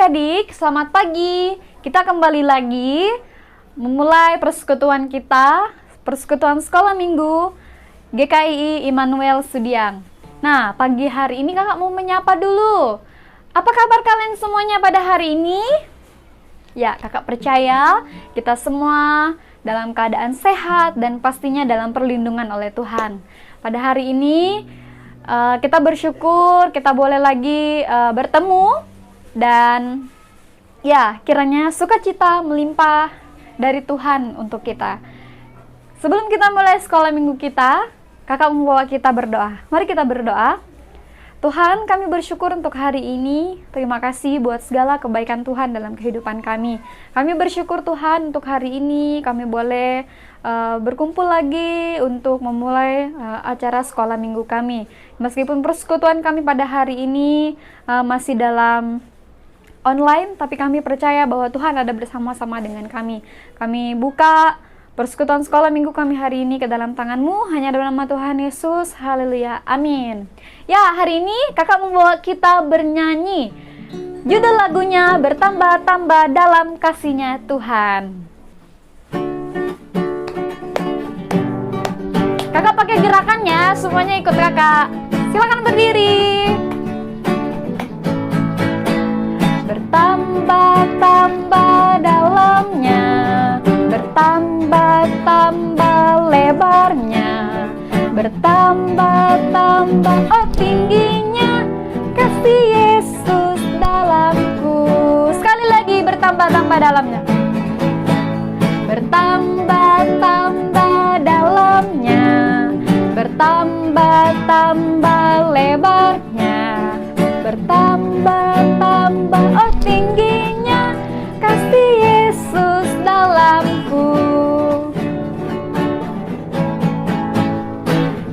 adik-adik, selamat pagi. Kita kembali lagi memulai persekutuan kita, persekutuan sekolah minggu GKI Immanuel Sudiang. Nah, pagi hari ini kakak mau menyapa dulu. Apa kabar kalian semuanya pada hari ini? Ya, kakak percaya kita semua dalam keadaan sehat dan pastinya dalam perlindungan oleh Tuhan. Pada hari ini kita bersyukur kita boleh lagi bertemu. Dan ya, kiranya sukacita melimpah dari Tuhan untuk kita. Sebelum kita mulai sekolah minggu kita, kakak membawa kita berdoa. Mari kita berdoa. Tuhan, kami bersyukur untuk hari ini. Terima kasih buat segala kebaikan Tuhan dalam kehidupan kami. Kami bersyukur Tuhan untuk hari ini kami boleh berkumpul lagi untuk memulai acara sekolah minggu kami. Meskipun persekutuan kami pada hari ini masih dalam online, tapi kami percaya bahwa Tuhan ada bersama-sama dengan kami. Kami buka persekutuan sekolah minggu kami hari ini ke dalam tangan-Mu, hanya dalam nama Tuhan Yesus. Haleluya, amin. Ya, hari ini kakak membawa kita bernyanyi. Judul lagunya Bertambah-tambah dalam kasih-Nya Tuhan. Kakak pakai gerakannya, semuanya ikut kakak. Silakan berdiri. Bertambah-tambah dalamnya, bertambah-tambah lebarnya, bertambah-tambah tingginya kasih Yesus dalamku. Sekali lagi, bertambah-tambah dalamnya, bertambah-tambah dalamnya, bertambah-tambah lebarnya, bertambah-tambah tingginya kasih Yesus dalamku.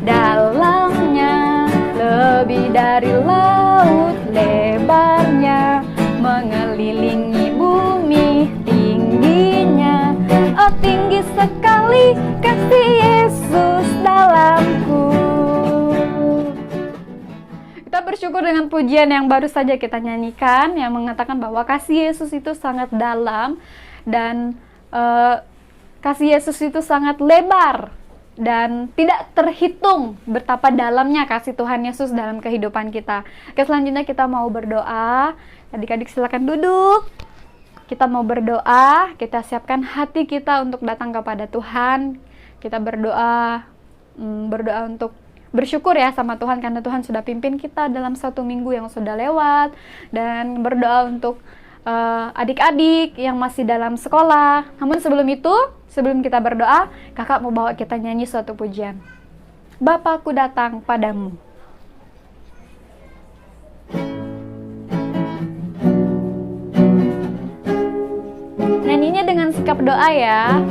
Dalamnya lebih dari laut lebarnya, mengelilingi bumi tingginya, tinggi sekali kasih Yesus dalamku. Kita bersyukur dengan pujian yang baru saja kita nyanyikan, yang mengatakan bahwa kasih Yesus itu sangat dalam dan kasih Yesus itu sangat lebar dan tidak terhitung betapa dalamnya kasih Tuhan Yesus dalam kehidupan kita. Oke, selanjutnya kita mau berdoa. Adik-adik silakan duduk. Kita mau berdoa, kita siapkan hati kita untuk datang kepada Tuhan. Kita berdoa untuk bersyukur ya sama Tuhan karena Tuhan sudah pimpin kita dalam satu minggu yang sudah lewat, dan berdoa untuk adik-adik yang masih dalam sekolah. Namun sebelum itu, sebelum kita berdoa, kakak mau bawa kita nyanyi suatu pujian. Bapakku datang padamu. Nyanyinya dengan sikap doa ya.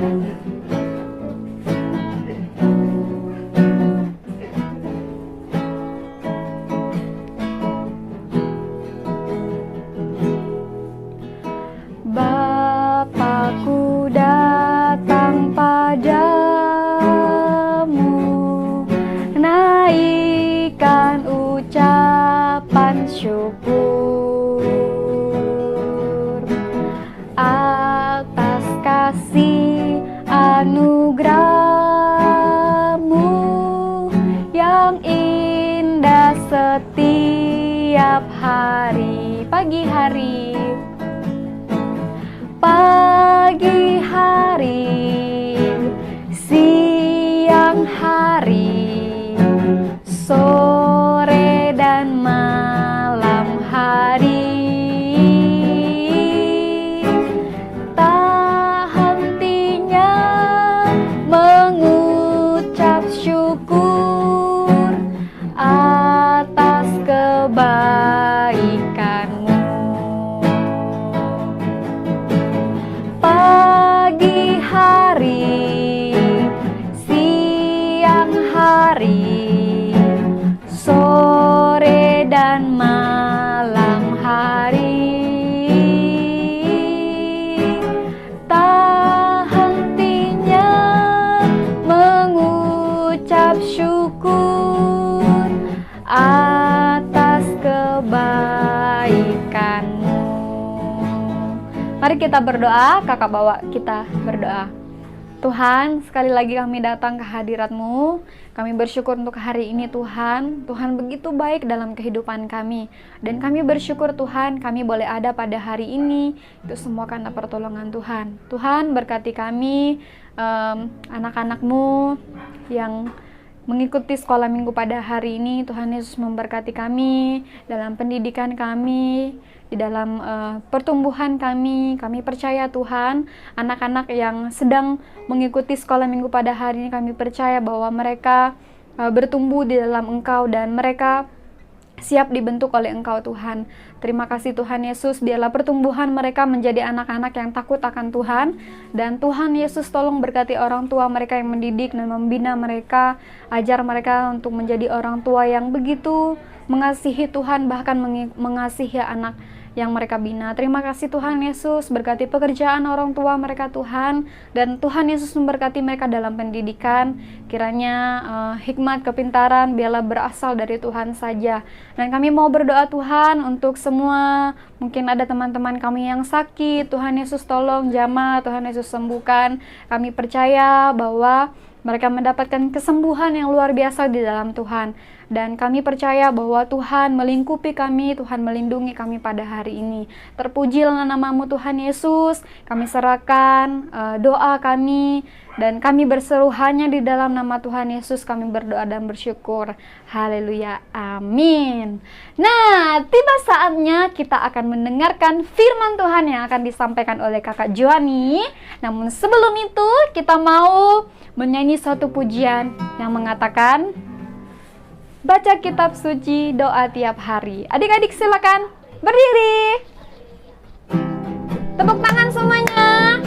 Bapakku datang padamu, naikkan ucapan syukur atas kasih anugerah-Mu yang indah setiap hari. Pagi hari, pagi hari, siang hari, sore dan malam hari, tak hentinya mengucap syukur atas kebaikan-Mu. Mari kita berdoa, kakak bawa kita berdoa. Tuhan, sekali lagi kami datang ke hadirat-Mu. Kami bersyukur untuk hari ini Tuhan. Tuhan begitu baik dalam kehidupan kami. Dan kami bersyukur Tuhan, kami boleh ada pada hari ini. Itu semua karena pertolongan Tuhan. Tuhan berkati kami, anak-anak-Mu yang mengikuti sekolah minggu pada hari ini. Tuhan Yesus memberkati kami dalam pendidikan kami, di dalam pertumbuhan kami. Kami percaya Tuhan, anak-anak yang sedang mengikuti sekolah minggu pada hari ini, kami percaya bahwa mereka bertumbuh di dalam Engkau dan mereka siap dibentuk oleh Engkau Tuhan. Terima kasih Tuhan Yesus, biarlah pertumbuhan mereka menjadi anak-anak yang takut akan Tuhan. Dan Tuhan Yesus tolong berkati orang tua mereka yang mendidik dan membina mereka. Ajar mereka untuk menjadi orang tua yang begitu mengasihi Tuhan, bahkan mengasihi anak yang mereka bina. Terima kasih Tuhan Yesus, berkati pekerjaan orang tua mereka Tuhan, dan Tuhan Yesus memberkati mereka dalam pendidikan. Kiranya hikmat, kepintaran biarlah berasal dari Tuhan saja. Dan kami mau berdoa Tuhan untuk semua, mungkin ada teman-teman kami yang sakit, Tuhan Yesus tolong jamah, Tuhan Yesus sembuhkan. Kami percaya bahwa mereka mendapatkan kesembuhan yang luar biasa di dalam Tuhan. Dan kami percaya bahwa Tuhan melingkupi kami, Tuhan melindungi kami pada hari ini. Terpujilah nama-Mu Tuhan Yesus. Kami serahkan doa kami, dan kami berseru hanya di dalam nama Tuhan Yesus kami berdoa dan bersyukur. Haleluya, amin. Nah, tiba saatnya kita akan mendengarkan firman Tuhan yang akan disampaikan oleh Kakak Joani. Namun sebelum itu kita mau menyanyi suatu pujian yang mengatakan, baca kitab suci, doa tiap hari. Adik-adik silakan berdiri. Tepuk tangan semuanya.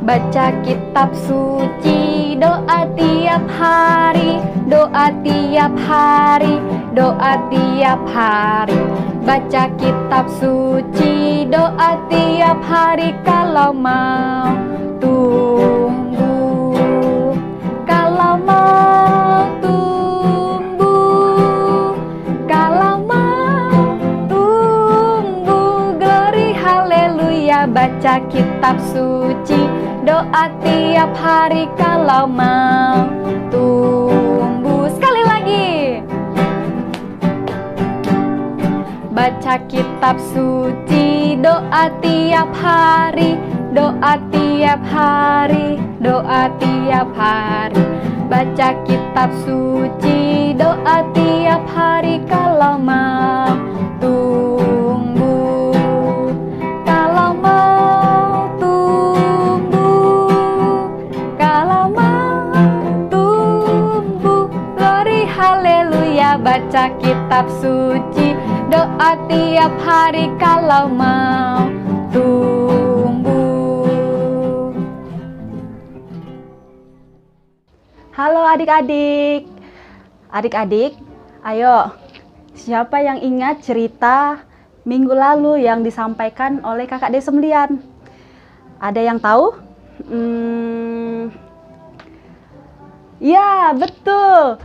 Baca kitab suci, doa tiap hari, doa tiap hari, doa tiap hari. Baca kitab suci, doa tiap hari kalau mau tumbuh, kalau mau tumbuh, kalau mau tumbuh. Glory haleluya. Baca kitab suci, doa tiap hari kalau mau tumbuh. Sekali lagi. Baca kitab suci, doa tiap hari, doa tiap hari, doa tiap hari. Baca kitab suci, doa tiap hari kalau mau tumbuh, kalau mau tumbuh, kalau mau tumbuh. Glory haleluya. Baca kitab suci, doa tiap hari kalau mau tumbuh. Halo adik-adik. Adik-adik, ayo. Siapa yang ingat cerita minggu lalu yang disampaikan oleh Kakak Desemlian? Ada yang tahu? Ya, betul.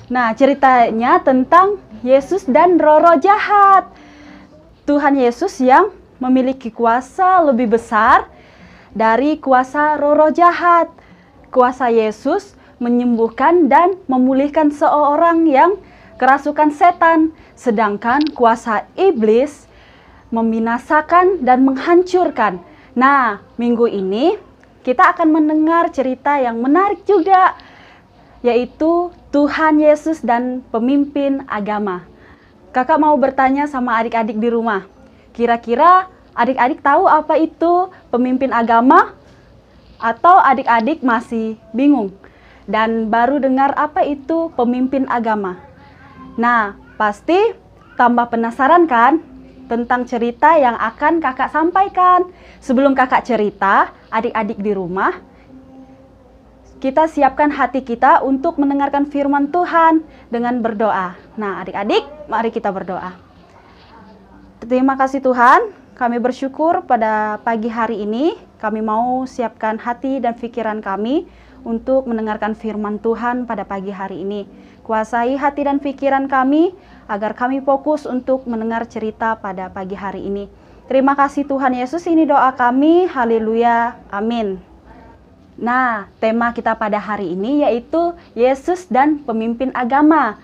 Nah, ceritanya tentang Yesus dan roh-roh jahat. Tuhan Yesus yang memiliki kuasa lebih besar dari kuasa roh-roh jahat. Kuasa Yesus menyembuhkan dan memulihkan seorang yang kerasukan setan, sedangkan kuasa iblis membinasakan dan menghancurkan. Nah, minggu ini kita akan mendengar cerita yang menarik juga, yaitu Tuhan Yesus dan pemimpin agama. Kakak mau bertanya sama adik-adik di rumah. Kira-kira adik-adik tahu apa itu pemimpin agama? Atau adik-adik masih bingung dan baru dengar apa itu pemimpin agama? Nah, pasti tambah penasaran kan tentang cerita yang akan kakak sampaikan. Sebelum kakak cerita, adik-adik di rumah, kita siapkan hati kita untuk mendengarkan firman Tuhan dengan berdoa. Nah, adik-adik, mari kita berdoa. Terima kasih Tuhan, kami bersyukur pada pagi hari ini. Kami mau siapkan hati dan pikiran kami untuk mendengarkan firman Tuhan pada pagi hari ini. Kuasai hati dan pikiran kami, agar kami fokus untuk mendengar cerita pada pagi hari ini. Terima kasih Tuhan Yesus, ini doa kami. Haleluya, amin. Nah, tema kita pada hari ini yaitu Yesus dan pemimpin agama.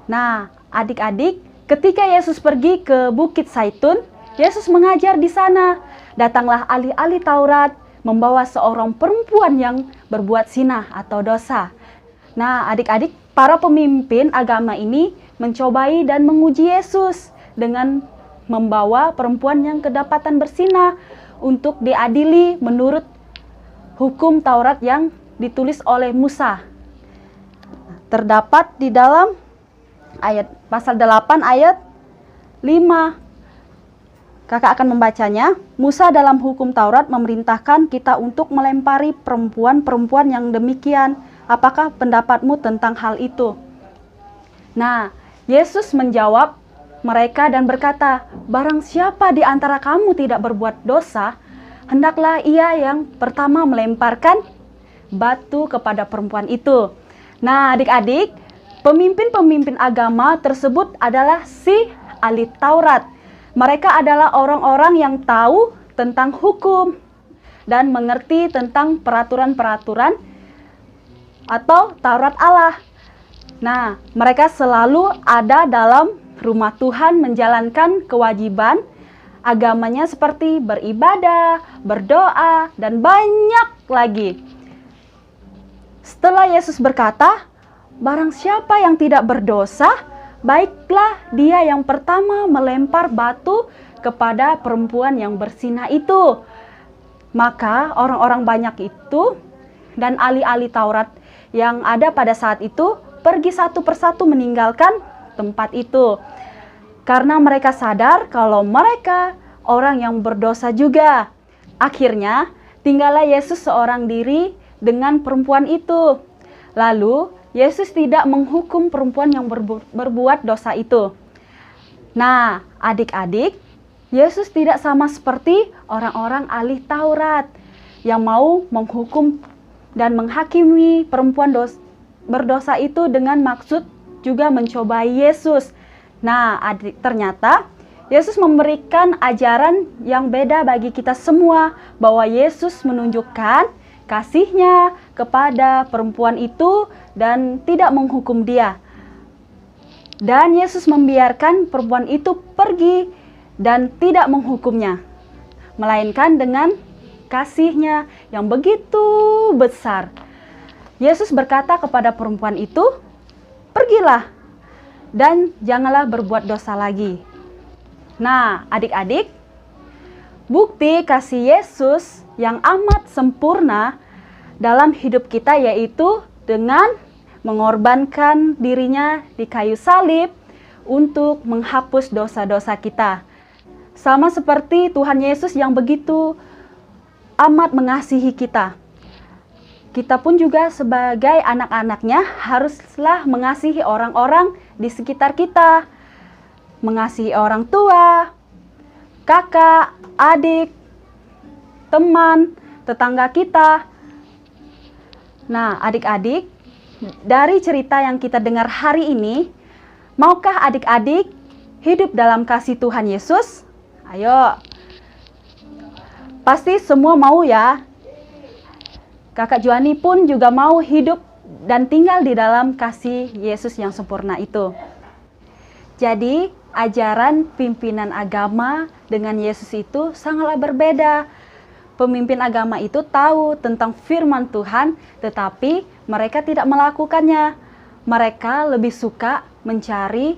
Nah, adik-adik, ketika Yesus pergi ke Bukit Zaitun, Yesus mengajar di sana. Datanglah ahli-ahli Taurat membawa seorang perempuan yang berbuat zina atau dosa. Nah, adik-adik, para pemimpin agama ini mencobai dan menguji Yesus dengan membawa perempuan yang kedapatan berzina untuk diadili menurut hukum Taurat yang ditulis oleh Musa. Terdapat di dalam ayat pasal 8 ayat 5. Kakak akan membacanya. Musa dalam hukum Taurat memerintahkan kita untuk melempari perempuan-perempuan yang demikian. Apakah pendapatmu tentang hal itu? Nah, Yesus menjawab mereka dan berkata, barang siapa di antara kamu tidak berbuat dosa, hendaklah ia yang pertama melemparkan batu kepada perempuan itu. Nah, adik-adik, pemimpin-pemimpin agama tersebut adalah si ahli Taurat. Mereka adalah orang-orang yang tahu tentang hukum dan mengerti tentang peraturan-peraturan atau Taurat Allah. Nah, mereka selalu ada dalam rumah Tuhan menjalankan kewajiban agamanya seperti beribadah, berdoa, dan banyak lagi. Setelah Yesus berkata, barang siapa yang tidak berdosa, baiklah dia yang pertama melempar batu kepada perempuan yang berzina itu. Maka orang-orang banyak itu dan ahli-ahli Taurat yang ada pada saat itu pergi satu persatu meninggalkan tempat itu. Karena mereka sadar kalau mereka orang yang berdosa juga. Akhirnya tinggallah Yesus seorang diri dengan perempuan itu. Lalu Yesus tidak menghukum perempuan yang berbuat dosa itu. Nah, adik-adik, Yesus tidak sama seperti orang-orang ahli Taurat yang mau menghukum dan menghakimi perempuan berdosa itu dengan maksud juga mencobai Yesus. Nah, adik, ternyata Yesus memberikan ajaran yang beda bagi kita semua, bahwa Yesus menunjukkan kasih-Nya kepada perempuan itu dan tidak menghukum dia. Dan Yesus membiarkan perempuan itu pergi dan tidak menghukumnya, melainkan dengan kasih-Nya yang begitu besar. Yesus berkata kepada perempuan itu, pergilah dan janganlah berbuat dosa lagi. Nah, adik-adik, bukti kasih Yesus yang amat sempurna dalam hidup kita yaitu dengan mengorbankan dirinya di kayu salib untuk menghapus dosa-dosa kita. Sama seperti Tuhan Yesus yang begitu amat mengasihi kita. Kita pun juga sebagai anak-anaknya haruslah mengasihi orang-orang di sekitar kita. Mengasihi orang tua, kakak, adik, teman, tetangga kita. Nah, adik-adik, dari cerita yang kita dengar hari ini, maukah adik-adik hidup dalam kasih Tuhan Yesus? Ayo. Pasti semua mau ya. Kakak Juani pun juga mau hidup dan tinggal di dalam kasih Yesus yang sempurna itu. Jadi, ajaran pimpinan agama dengan Yesus itu sangatlah berbeda. Pemimpin agama itu tahu tentang firman Tuhan, tetapi mereka tidak melakukannya. Mereka lebih suka mencari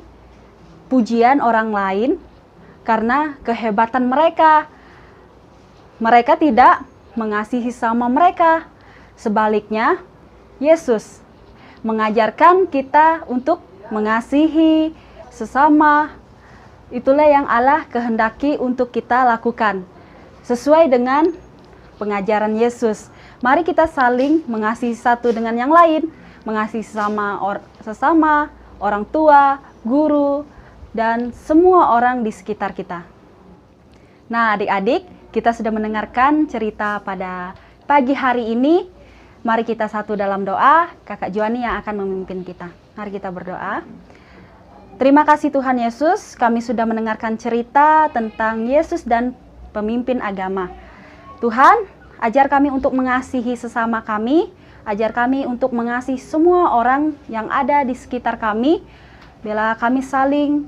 pujian orang lain karena kehebatan mereka. Mereka tidak mengasihi sama mereka. Sebaliknya, Yesus mengajarkan kita untuk mengasihi sesama. Itulah yang Allah kehendaki untuk kita lakukan, sesuai dengan pengajaran Yesus. Mari kita saling mengasihi satu dengan yang lain, mengasihi sesama, orang tua, guru, dan semua orang di sekitar kita. Nah, adik-adik, kita sudah mendengarkan cerita pada pagi hari ini. Mari kita satu dalam doa. Kakak Juani yang akan memimpin kita. Mari kita berdoa. Terima kasih Tuhan Yesus, kami sudah mendengarkan cerita tentang Yesus dan pemimpin agama. Tuhan, ajar kami untuk mengasihi sesama kami, ajar kami untuk mengasihi semua orang yang ada di sekitar kami. Bila kami saling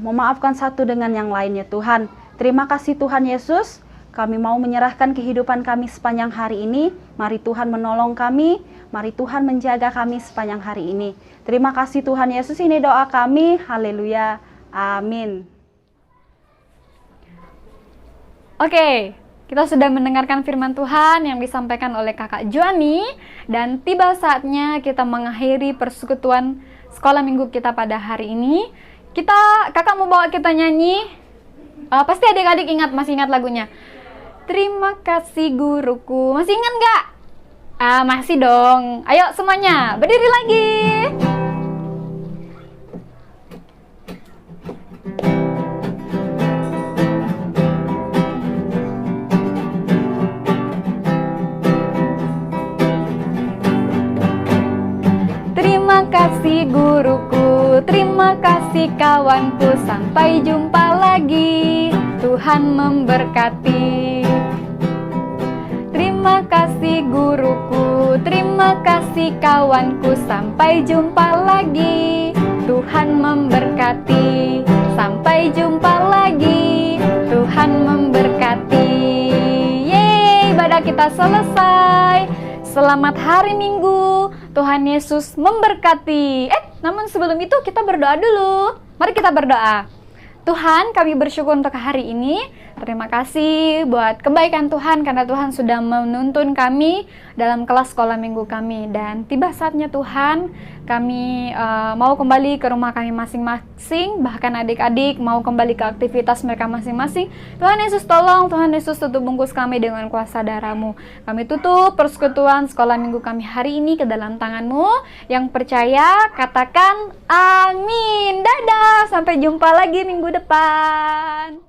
memaafkan satu dengan yang lainnya Tuhan. Terima kasih Tuhan Yesus, kami mau menyerahkan kehidupan kami sepanjang hari ini. Mari Tuhan menolong kami, mari Tuhan menjaga kami sepanjang hari ini. Terima kasih Tuhan Yesus, ini doa kami. Haleluya. Amin. Oke, kita sudah mendengarkan firman Tuhan yang disampaikan oleh Kakak Juani, dan tiba saatnya kita mengakhiri persekutuan sekolah minggu kita pada hari ini. Kakak mau bawa kita nyanyi. Pasti adik-adik masih ingat lagunya. Terima kasih guruku. Masih ingat nggak? Masih dong. Ayo semuanya berdiri lagi. Terima kasih guruku, terima kasih kawanku, sampai jumpa lagi, Tuhan memberkati. Terima kasih guruku, terima kasih kawanku, sampai jumpa lagi, Tuhan memberkati. Sampai jumpa lagi, Tuhan memberkati. Yeay, ibadah kita selesai. Selamat hari Minggu, Tuhan Yesus memberkati. Namun sebelum itu kita berdoa dulu. Mari kita berdoa. Tuhan, kami bersyukur untuk hari ini. Terima kasih buat kebaikan Tuhan, karena Tuhan sudah menuntun kami dalam kelas sekolah minggu kami. Dan tiba saatnya Tuhan, kami mau kembali ke rumah kami masing-masing. Bahkan adik-adik mau kembali ke aktivitas mereka masing-masing. Tuhan Yesus tolong, Tuhan Yesus tutup bungkus kami dengan kuasa darah-Mu. Kami tutup persekutuan sekolah minggu kami hari ini ke dalam tangan-Mu. Yang percaya katakan amin. Dadah, sampai jumpa lagi minggu depan.